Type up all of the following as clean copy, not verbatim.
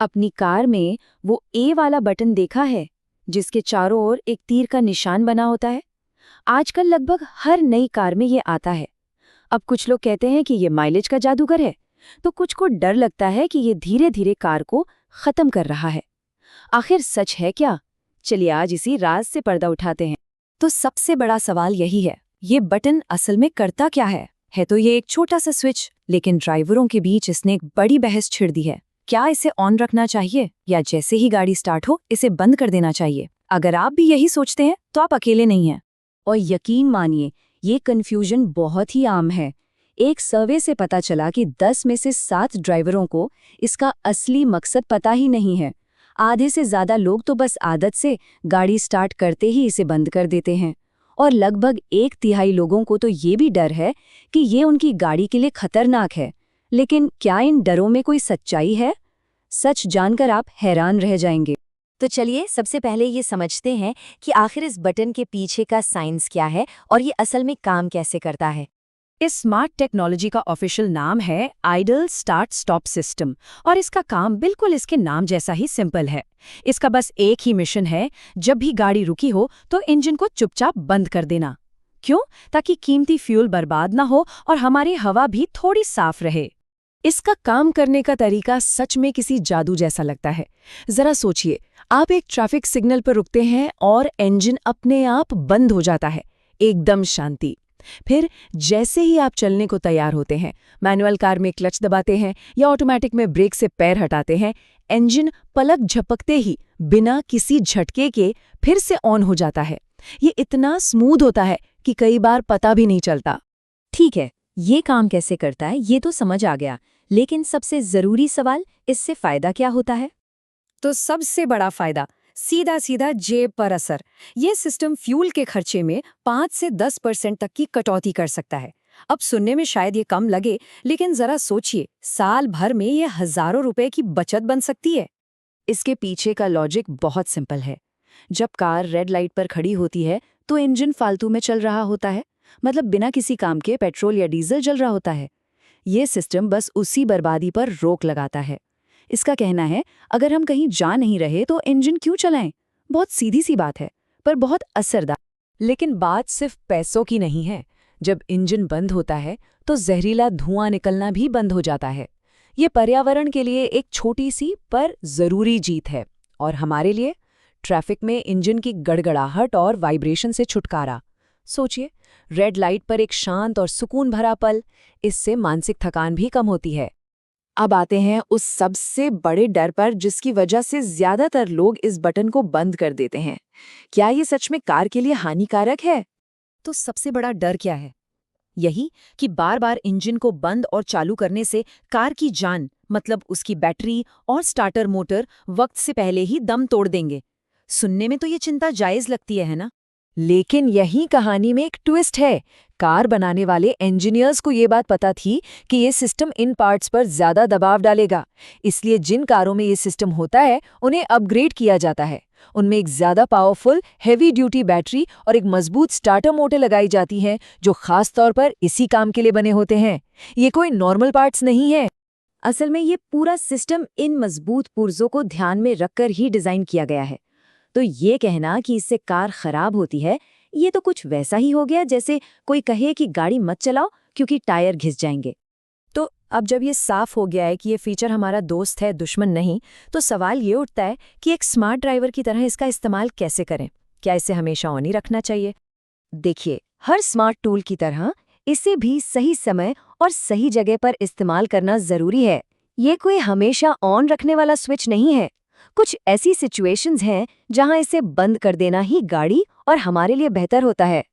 अपनी कार में वो ए वाला बटन देखा है जिसके चारों ओर एक तीर का निशान बना होता है। आजकल लगभग हर नई कार में ये आता है। अब कुछ लोग कहते हैं कि ये माइलेज का जादूगर है, तो कुछ को डर लगता है कि ये धीरे धीरे कार को खत्म कर रहा है। आखिर सच है क्या? चलिए आज इसी राज से पर्दा उठाते हैं। तो सबसे बड़ा सवाल यही है, ये बटन असल में करता क्या है तो ये एक छोटा सा स्विच, लेकिन ड्राइवरों के बीच इसने एक बड़ी बहस छिड़ दी है। क्या इसे ऑन रखना चाहिए या जैसे ही गाड़ी स्टार्ट हो इसे बंद कर देना चाहिए? अगर आप भी यही सोचते हैं तो आप अकेले नहीं हैं। और यकीन मानिए, ये कन्फ्यूजन बहुत ही आम है। एक सर्वे से पता चला कि 10 में से 7 ड्राइवरों को इसका असली मकसद पता ही नहीं है। आधे से ज्यादा लोग तो बस आदत से गाड़ी स्टार्ट करते ही इसे बंद कर देते हैं। और लगभग 1/3 लोगों को तो ये भी डर है कि ये उनकी गाड़ी के लिए खतरनाक है। लेकिन क्या इन डरों में कोई सच्चाई है? सच जानकर आप हैरान रह जाएंगे। तो चलिए सबसे पहले ये समझते हैं कि आखिर इस बटन के पीछे का साइंस क्या है और ये असल में काम कैसे करता है। इस स्मार्ट टेक्नोलॉजी का ऑफिशियल नाम है आइडल स्टार्ट स्टॉप सिस्टम, और इसका काम बिल्कुल इसके नाम जैसा ही सिंपल है। इसका बस एक ही मिशन है, जब भी गाड़ी रुकी हो तो इंजन को चुपचाप बंद कर देना। क्यों? ताकि कीमती फ्यूल बर्बाद ना हो और हमारी हवा भी थोड़ी साफ रहे। इसका काम करने का तरीका सच में किसी जादू जैसा लगता है। जरा सोचिए, आप एक ट्रैफिक सिग्नल पर रुकते हैं और इंजन अपने आप बंद हो जाता है, एकदम शांति। फिर जैसे ही आप चलने को तैयार होते हैं, मैनुअल कार में क्लच दबाते हैं या ऑटोमेटिक में ब्रेक से पैर हटाते हैं, इंजन पलक झपकते ही बिना किसी झटके के फिर से ऑन हो जाता है। ये इतना स्मूथ होता है कि कई बार पता भी नहीं चलता। ठीक है, ये काम कैसे करता है ये तो समझ आ गया, लेकिन सबसे जरूरी सवाल, इससे फायदा क्या होता है? तो सबसे बड़ा फायदा सीधा सीधा जेब पर असर। ये सिस्टम फ्यूल के खर्चे में 5 से 10% तक की कटौती कर सकता है। अब सुनने में शायद ये कम लगे, लेकिन जरा सोचिए, साल भर में ये हजारों रुपए की बचत बन सकती है। इसके पीछे का लॉजिक बहुत सिंपल है। जब कार रेड लाइट पर खड़ी होती है तो इंजन फालतू में चल रहा होता है, मतलब बिना किसी काम के पेट्रोल या डीजल जल रहा होता है। ये सिस्टम बस उसी बर्बादी पर रोक लगाता है। इसका कहना है, अगर हम कहीं जा नहीं रहे तो इंजन क्यों चलाएं? बहुत सीधी सी बात है, पर बहुत असरदार। लेकिन बात सिर्फ पैसों की नहीं है। जब इंजन बंद होता है तो जहरीला धुआं निकलना भी बंद हो जाता है। ये पर्यावरण के लिए एक छोटी सी पर जरूरी जीत है, और हमारे लिए ट्रैफिक में इंजन की गड़गड़ाहट और वाइब्रेशन से छुटकारा। सोचिए, रेड लाइट पर एक शांत और सुकून भरा पल, इससे मानसिक थकान भी कम होती है। अब आते हैं उस सबसे बड़े डर पर जिसकी वजह से ज्यादातर लोग इस बटन को बंद कर देते हैं। क्या ये सच में कार के लिए हानिकारक है? तो सबसे बड़ा डर क्या है? यही कि बार बार इंजन को बंद और चालू करने से कार की जान, मतलब उसकी बैटरी और स्टार्टर मोटर वक्त से पहले ही दम तोड़ देंगे। सुनने में तो ये चिंता जायज लगती है ना? लेकिन यही कहानी में एक ट्विस्ट है। कार बनाने वाले इंजीनियर्स को ये बात पता थी कि ये सिस्टम इन पार्ट्स पर ज्यादा दबाव डालेगा, इसलिए जिन कारों में ये सिस्टम होता है उन्हें अपग्रेड किया जाता है। उनमें एक ज्यादा पावरफुल हेवी ड्यूटी बैटरी और एक मजबूत स्टार्टर मोटर लगाई जाती हैं, जो खास तौर पर इसी काम के लिए बने होते हैं। ये कोई नॉर्मल पार्ट्स नहीं है। असल में ये पूरा सिस्टम इन मजबूत पुर्जों को ध्यान में रखकर ही डिजाइन किया गया है। तो ये कहना कि इससे कार खराब होती है, ये तो कुछ वैसा ही हो गया जैसे कोई कहे कि गाड़ी मत चलाओ क्योंकि टायर घिस जाएंगे। तो अब जब ये साफ हो गया है कि ये फीचर हमारा दोस्त है, दुश्मन नहीं, तो सवाल ये उठता है कि एक स्मार्ट ड्राइवर की तरह इसका इस्तेमाल कैसे करें? क्या इसे हमेशा ऑन ही रखना चाहिए? देखिए, हर स्मार्ट टूल की तरह इसे भी सही समय और सही जगह पर इस्तेमाल करना जरूरी है। ये कोई हमेशा ऑन रखने वाला स्विच नहीं है। कुछ ऐसी सिचुएशंस हैं जहां इसे बंद कर देना ही गाड़ी और हमारे लिए बेहतर होता है।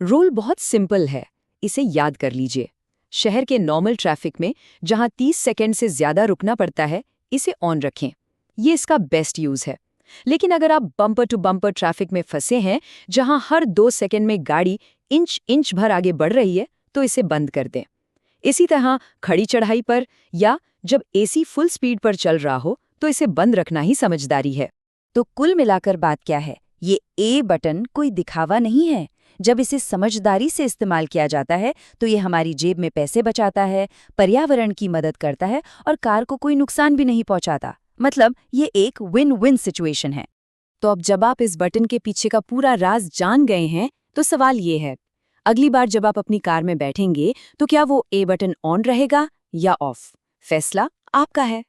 रूल बहुत सिंपल है, इसे याद कर लीजिए। शहर के नॉर्मल ट्रैफिक में जहां 30 सेकंड से ज्यादा रुकना पड़ता है, इसे ऑन रखें। ये इसका बेस्ट यूज है। लेकिन अगर आप बम्पर टू बम्पर ट्रैफिक में फंसे हैं, जहां हर 2 सेकंड में गाड़ी इंच भर आगे बढ़ रही है, तो इसे बंद कर दें। इसी तरह खड़ी चढ़ाई पर या जब एसी फुल स्पीड पर चल रहा हो, तो इसे बंद रखना ही समझदारी है। तो कुल मिलाकर बात क्या है? ये ए बटन कोई दिखावा नहीं है। जब इसे समझदारी से इस्तेमाल किया जाता है तो ये हमारी जेब में पैसे बचाता है, पर्यावरण की मदद करता है और कार को कोई नुकसान भी नहीं पहुंचाता। मतलब ये एक विन विन सिचुएशन है। तो अब जब आप इस बटन के पीछे का पूरा राज जान गए हैं, तो सवाल ये है, अगली बार जब आप अपनी कार में बैठेंगे तो क्या वो ए बटन ऑन रहेगा या ऑफ? फैसला आपका है।